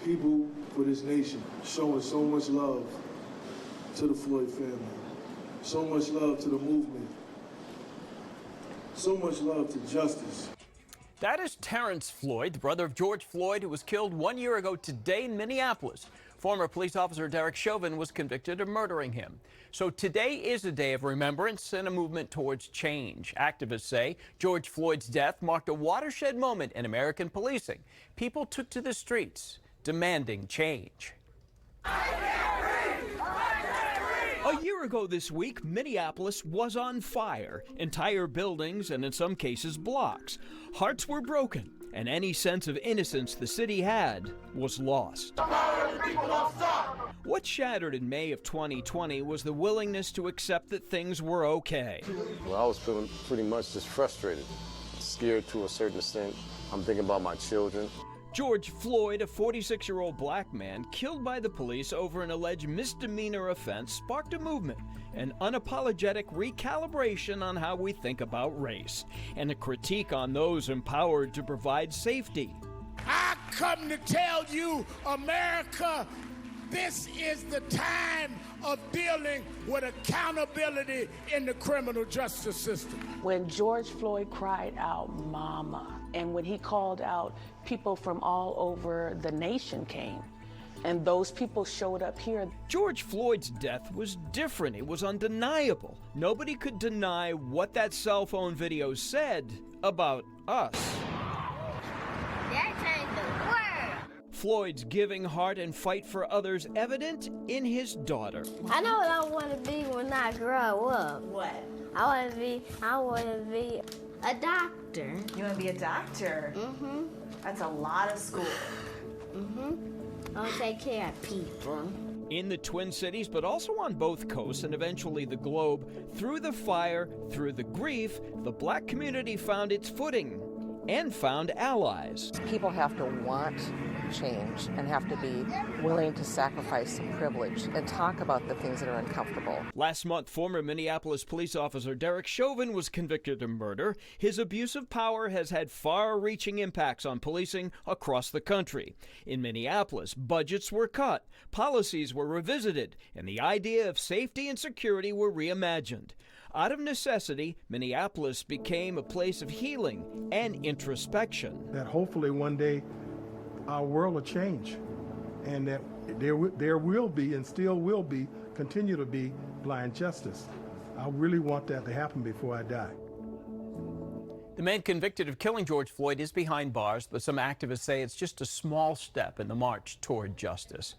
people for this nation, showing so much love to the Floyd family, so much love to the movement, so much love to justice. That is Terrence Floyd, the brother of George Floyd, who was killed 1 year ago today in Minneapolis. Former police officer Derek Chauvin was convicted of murdering him. So today is a day of remembrance and a movement towards change. Activists say George Floyd's death marked a watershed moment in American policing. People took to the streets demanding change. A year ago this week, Minneapolis was on fire. Entire buildings and in some cases blocks. Hearts were broken, and any sense of innocence the city had was lost. What shattered in May of 2020 was the willingness to accept that things were okay. Well, I was feeling pretty much just frustrated, scared to a certain extent. I'm thinking about my children. George Floyd, a 46-year-old black man killed by the police over an alleged misdemeanor offense, sparked a movement, an unapologetic recalibration on how we think about race, and a critique on those empowered to provide safety. I come to tell you, America, this is the time of dealing with accountability in the criminal justice system. When George Floyd cried out, "Mama," and when he called out, people from all over the nation came. And those people showed up here. George Floyd's death was different. It was undeniable. Nobody could deny what that cell phone video said about us. That changed the world. Floyd's giving heart and fight for others evident in his daughter. I know what I want to be when I grow up. What? I want to be a doctor. You want to be a doctor? Mm-hmm. That's a lot of school. Mm-hmm. I'll take care of people. In the Twin Cities, but also on both coasts and eventually the globe, through the fire, through the grief, the black community found its footing and found allies. People have to want change and have to be willing to sacrifice some privilege and talk about the things that are uncomfortable. Last month, former Minneapolis police officer Derek Chauvin was convicted of murder. His abuse of power has had far-reaching impacts on policing across the country. In Minneapolis, budgets were cut, policies were revisited, and the idea of safety and security were reimagined. Out of necessity, Minneapolis became a place of healing and introspection. That hopefully one day our world will change, and that there will be and still will be, continue to be, blind justice. I really want that to happen before I die. The man convicted of killing George Floyd is behind bars, but some activists say it's just a small step in the march toward justice.